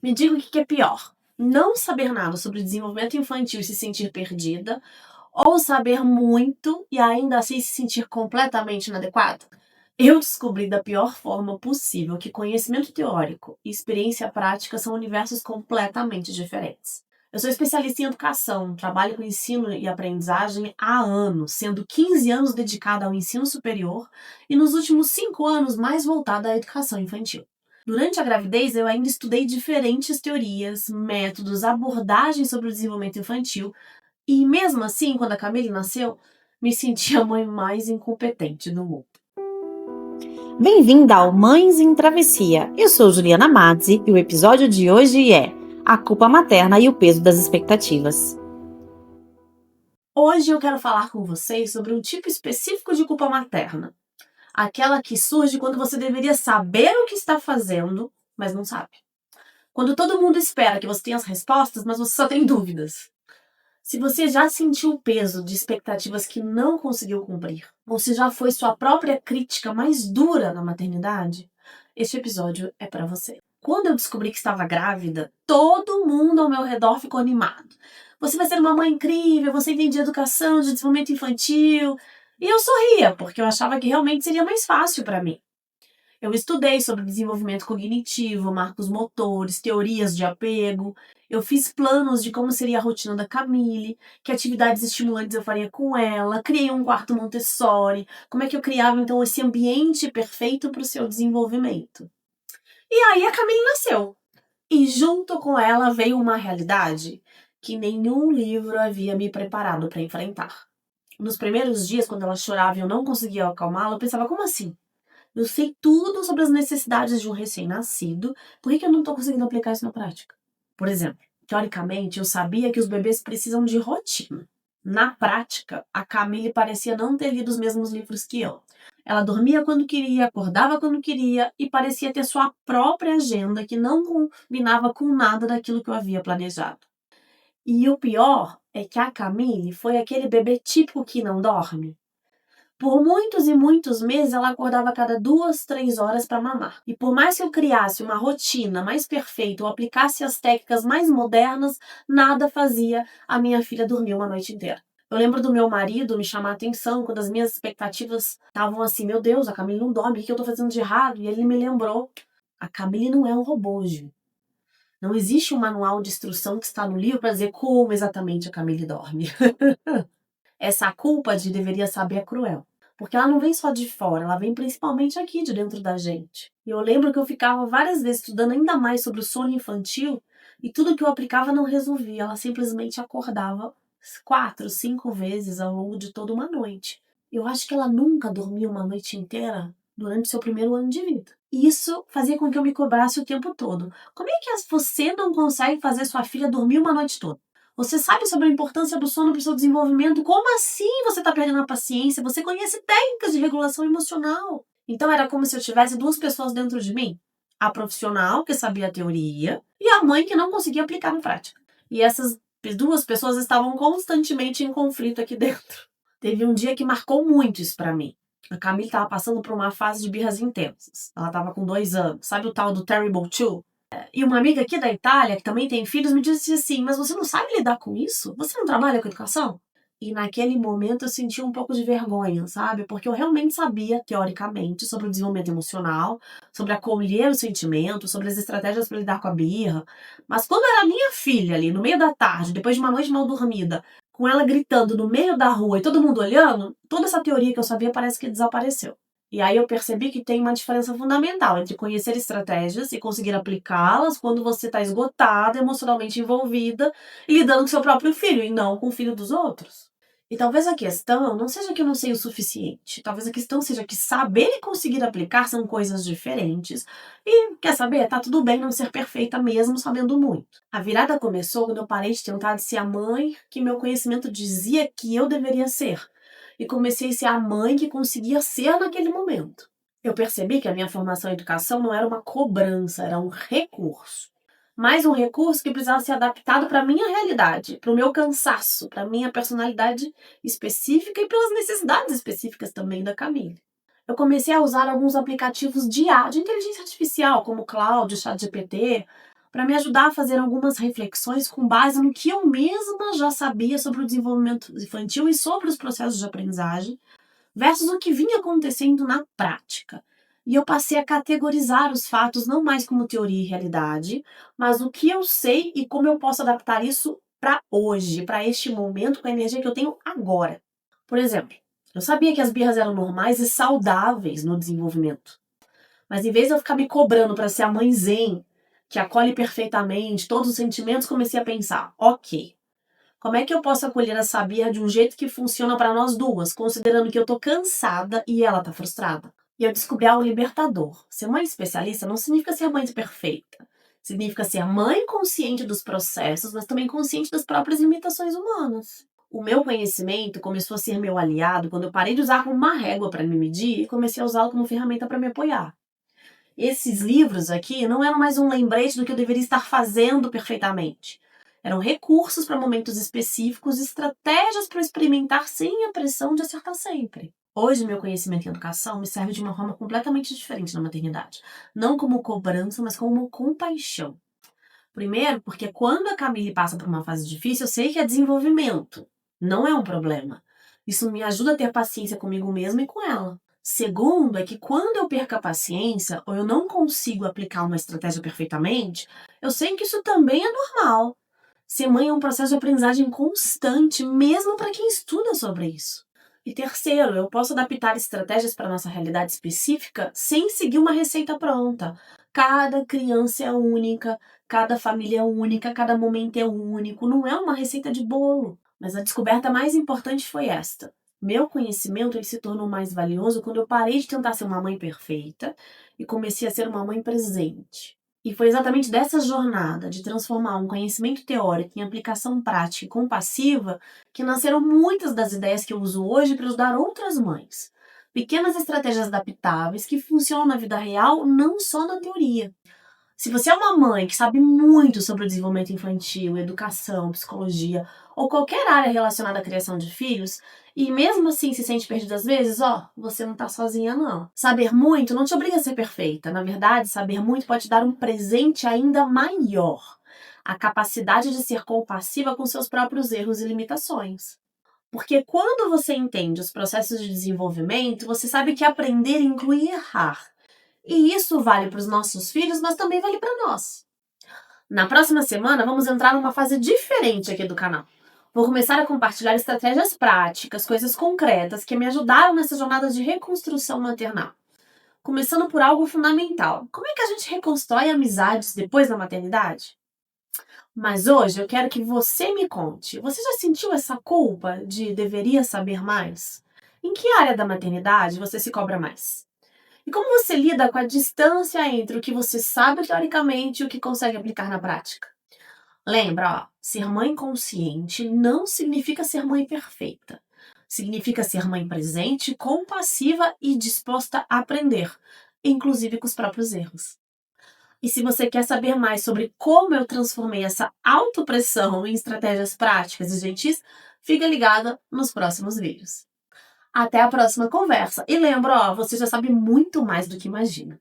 Me diga o que é pior: não saber nada sobre desenvolvimento infantil e se sentir perdida, ou saber muito e ainda assim se sentir completamente inadequada? Eu descobri da pior forma possível que conhecimento teórico e experiência prática são universos completamente diferentes. Eu sou especialista em educação, trabalho com ensino e aprendizagem há anos, sendo 15 anos dedicada ao ensino superior e nos últimos 5 anos mais voltada à educação infantil. Durante a gravidez, eu ainda estudei diferentes teorias, métodos, abordagens sobre o desenvolvimento infantil e, mesmo assim, quando a Camille nasceu, me senti a mãe mais incompetente do mundo. Bem-vinda ao Mães em Travessia. Eu sou Juliana Madzi e o episódio de hoje é A Culpa Materna e o Peso das Expectativas. Hoje eu quero falar com vocês sobre um tipo específico de culpa materna. Aquela que surge quando você deveria saber o que está fazendo, mas não sabe. Quando todo mundo espera que você tenha as respostas, mas você só tem dúvidas. Se você já sentiu o peso de expectativas que não conseguiu cumprir, ou se já foi sua própria crítica mais dura na maternidade, este episódio é para você. Quando eu descobri que estava grávida, todo mundo ao meu redor ficou animado. Você vai ser uma mãe incrível, você entende educação, de desenvolvimento infantil. E eu sorria, porque eu achava que realmente seria mais fácil para mim. Eu estudei sobre desenvolvimento cognitivo, marcos motores, teorias de apego. Eu fiz planos de como seria a rotina da Camille, que atividades estimulantes eu faria com ela, criei um quarto Montessori, como é que eu criava então esse ambiente perfeito para o seu desenvolvimento. E aí a Camille nasceu. E junto com ela veio uma realidade que nenhum livro havia me preparado para enfrentar. Nos primeiros dias, quando ela chorava e eu não conseguia acalmá-la, eu pensava, como assim? Eu sei tudo sobre as necessidades de um recém-nascido, por que eu não estou conseguindo aplicar isso na prática? Por exemplo, teoricamente, eu sabia que os bebês precisam de rotina. Na prática, a Camille parecia não ter lido os mesmos livros que eu. Ela dormia quando queria, acordava quando queria e parecia ter sua própria agenda que não combinava com nada daquilo que eu havia planejado. E o pior é que a Camille foi aquele bebê típico que não dorme. Por muitos e muitos meses, ela acordava a cada 2, 3 horas para mamar. E por mais que eu criasse uma rotina mais perfeita ou aplicasse as técnicas mais modernas, nada fazia a minha filha dormir uma noite inteira. Eu lembro do meu marido me chamar a atenção quando as minhas expectativas estavam assim, meu Deus, a Camille não dorme, o que eu tô fazendo de errado? E ele me lembrou, a Camille não é um robô, Ju. Não existe um manual de instrução que está no livro para dizer como exatamente a Camille dorme. Essa culpa de deveria saber é cruel. Porque ela não vem só de fora, ela vem principalmente aqui de dentro da gente. E eu lembro que eu ficava várias vezes estudando ainda mais sobre o sono infantil e tudo que eu aplicava não resolvia. Ela simplesmente acordava 4, 5 vezes ao longo de toda uma noite. Eu acho que ela nunca dormia uma noite inteira durante seu primeiro ano de vida. E isso fazia com que eu me cobrasse o tempo todo. Como é que você não consegue fazer sua filha dormir uma noite toda? Você sabe sobre a importância do sono para o seu desenvolvimento? Como assim você está perdendo a paciência? Você conhece técnicas de regulação emocional. Então era como se eu tivesse duas pessoas dentro de mim. A profissional, que sabia a teoria, e a mãe, que não conseguia aplicar na prática. E essas duas pessoas estavam constantemente em conflito aqui dentro. Teve um dia que marcou muito isso para mim. A Camille estava passando por uma fase de birras intensas. Ela estava com 2 anos. Sabe o tal do Terrible Two? E uma amiga aqui da Itália, que também tem filhos, me disse assim, mas você não sabe lidar com isso? Você não trabalha com educação? E naquele momento eu senti um pouco de vergonha, sabe? Porque eu realmente sabia, teoricamente, sobre o desenvolvimento emocional, sobre acolher o sentimento, sobre as estratégias para lidar com a birra. Mas quando era minha filha ali, no meio da tarde, depois de uma noite mal dormida, com ela gritando no meio da rua e todo mundo olhando, toda essa teoria que eu sabia parece que desapareceu. E aí eu percebi que tem uma diferença fundamental entre conhecer estratégias e conseguir aplicá-las quando você está esgotada, emocionalmente envolvida e lidando com seu próprio filho e não com o filho dos outros. E talvez a questão não seja que eu não sei o suficiente, talvez a questão seja que saber e conseguir aplicar são coisas diferentes. E, quer saber, tá tudo bem não ser perfeita mesmo sabendo muito. A virada começou quando eu parei de tentar ser a mãe que meu conhecimento dizia que eu deveria ser. E comecei a ser a mãe que conseguia ser naquele momento. Eu percebi que a minha formação em educação não era uma cobrança, era um recurso. Mais um recurso que precisava ser adaptado para a minha realidade, para o meu cansaço, para a minha personalidade específica e pelas necessidades específicas também da Camille. Eu comecei a usar alguns aplicativos de IA, de inteligência artificial, como o Claude, o ChatGPT, para me ajudar a fazer algumas reflexões com base no que eu mesma já sabia sobre o desenvolvimento infantil e sobre os processos de aprendizagem, versus o que vinha acontecendo na prática. E eu passei a categorizar os fatos não mais como teoria e realidade, mas o que eu sei e como eu posso adaptar isso para hoje, para este momento, com a energia que eu tenho agora. Por exemplo, eu sabia que as birras eram normais e saudáveis no desenvolvimento. Mas em vez de eu ficar me cobrando para ser a mãe zen, que acolhe perfeitamente todos os sentimentos, comecei a pensar, ok, como é que eu posso acolher essa birra de um jeito que funciona para nós duas, considerando que eu tô cansada e ela tá frustrada? E eu descobri algo libertador. Ser mãe especialista não significa ser mãe perfeita. Significa ser mãe consciente dos processos, mas também consciente das próprias limitações humanas. O meu conhecimento começou a ser meu aliado quando eu parei de usar como uma régua para me medir e comecei a usá-lo como ferramenta para me apoiar. Esses livros aqui não eram mais um lembrete do que eu deveria estar fazendo perfeitamente. Eram recursos para momentos específicos, estratégias para experimentar sem a pressão de acertar sempre. Hoje, meu conhecimento em educação me serve de uma forma completamente diferente na maternidade. Não como cobrança, mas como compaixão. Primeiro, porque quando a Camille passa por uma fase difícil, eu sei que é desenvolvimento, não é um problema. Isso me ajuda a ter paciência comigo mesma e com ela. Segundo, é que quando eu perco a paciência ou eu não consigo aplicar uma estratégia perfeitamente, eu sei que isso também é normal. Ser mãe é um processo de aprendizagem constante, mesmo para quem estuda sobre isso. E terceiro, eu posso adaptar estratégias para nossa realidade específica sem seguir uma receita pronta. Cada criança é única, cada família é única, cada momento é único, não é uma receita de bolo. Mas a descoberta mais importante foi esta. Meu conhecimento ele se tornou mais valioso quando eu parei de tentar ser uma mãe perfeita e comecei a ser uma mãe presente. E foi exatamente dessa jornada de transformar um conhecimento teórico em aplicação prática e compassiva que nasceram muitas das ideias que eu uso hoje para ajudar outras mães. Pequenas estratégias adaptáveis que funcionam na vida real, não só na teoria. Se você é uma mãe que sabe muito sobre o desenvolvimento infantil, educação, psicologia ou qualquer área relacionada à criação de filhos, e mesmo assim se sente perdida às vezes, você não tá sozinha não. Saber muito não te obriga a ser perfeita. Na verdade, saber muito pode te dar um presente ainda maior. A capacidade de ser compassiva com seus próprios erros e limitações. Porque quando você entende os processos de desenvolvimento, você sabe que aprender inclui errar. E isso vale para os nossos filhos, mas também vale para nós. Na próxima semana, vamos entrar numa fase diferente aqui do canal. Vou começar a compartilhar estratégias práticas, coisas concretas que me ajudaram nessa jornada de reconstrução maternal. Começando por algo fundamental. Como é que a gente reconstrói amizades depois da maternidade? Mas hoje eu quero que você me conte. Você já sentiu essa culpa de deveria saber mais? Em que área da maternidade você se cobra mais? E como você lida com a distância entre o que você sabe teoricamente e o que consegue aplicar na prática? Lembra, ser mãe consciente não significa ser mãe perfeita. Significa ser mãe presente, compassiva e disposta a aprender, inclusive com os próprios erros. E se você quer saber mais sobre como eu transformei essa autopressão em estratégias práticas e gentis, fica ligada nos próximos vídeos. Até a próxima conversa. E lembra, você já sabe muito mais do que imagina.